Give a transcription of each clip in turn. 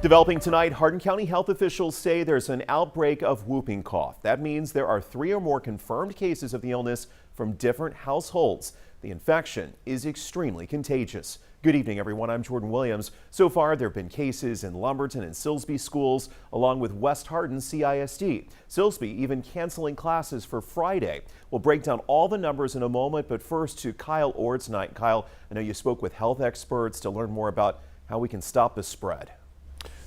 Developing tonight, Hardin County health officials say there's an outbreak of whooping cough. That means there are 3 or more confirmed cases of the illness from different households. The infection is extremely contagious. Good evening, everyone. I'm Jordan Williams. So far, there have been cases in Lumberton and Silsbee schools, along with West Hardin CISD. Silsbee even canceling classes for Friday. We'll break down all the numbers in a moment, but first to Kyle Orr tonight. Kyle, I know you spoke with health experts to learn more about how we can stop the spread.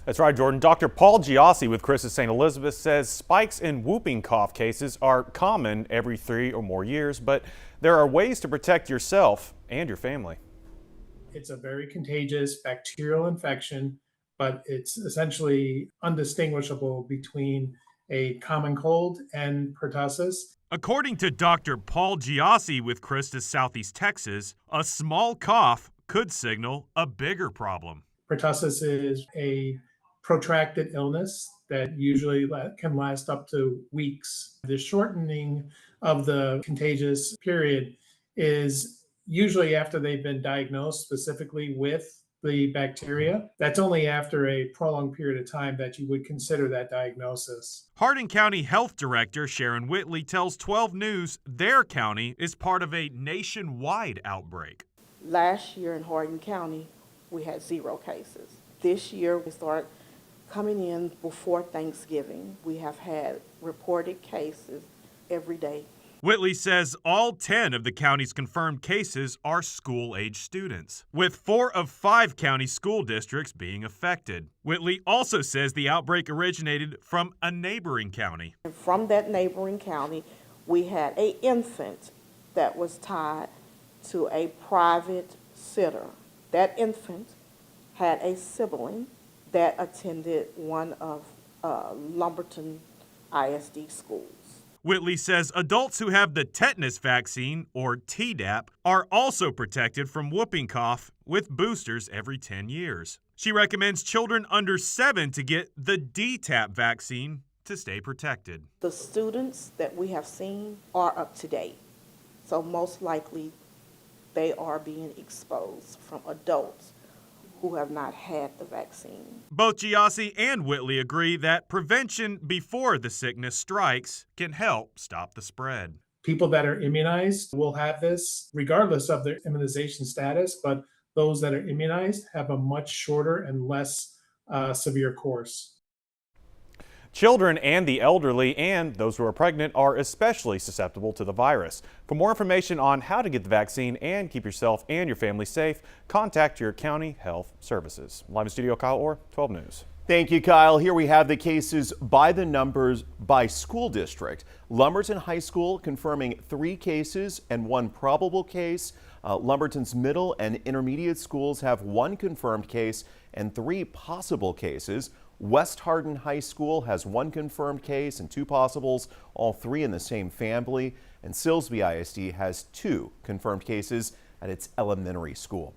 That's right, Jordan. Dr. Paul Giasi with CHRISTUS St. Elizabeth says spikes in whooping cough cases are common every 3 or more years, but there are ways to protect yourself and your family. It's a very contagious bacterial infection, but it's essentially undistinguishable between a common cold and pertussis. According to Dr. Paul Giasi with CHRISTUS Southeast Texas, a small cough could signal a bigger problem. Pertussis is a protracted illness that usually can last up to weeks. The shortening of the contagious period is usually after they've been diagnosed specifically with the bacteria. That's only after a prolonged period of time that you would consider that diagnosis. Hardin County Health Director Sharon Whitley tells 12 News their county is part of a nationwide outbreak. Last year in Hardin County, we had 0 cases. This year, we start coming in before Thanksgiving. We have had reported cases every day. Whitley says all 10 of the county's confirmed cases are school-age students, with 4 of 5 county school districts being affected. Whitley also says the outbreak originated from a neighboring county. And from that neighboring county, we had an infant that was tied to a private sitter. That infant had a sibling that attended one of Lumberton ISD schools. Whitley says adults who have the tetanus vaccine, or Tdap, are also protected from whooping cough with boosters every 10 years. She recommends children under 7 to get the DTaP vaccine to stay protected. The students that we have seen are up to date, so most likely they are being exposed from adults who have not had the vaccine. Both Giasi and Whitley agree that prevention before the sickness strikes can help stop the spread. People that are immunized will have this regardless of their immunization status, but those that are immunized have a much shorter and less severe course. Children and the elderly and those who are pregnant are especially susceptible to the virus. For more information on how to get the vaccine and keep yourself and your family safe, contact your county health services. Live in studio, Kyle Orr, 12 News. Thank you, Kyle. Here we have the cases by the numbers by school district. Lumberton High School confirming 3 cases and 1 probable case. Lumberton's middle and intermediate schools have 1 confirmed case and 3 possible cases. West Hardin High School has 1 confirmed case and 2 possibles, all 3 in the same family. And Silsbee ISD has 2 confirmed cases at its elementary school.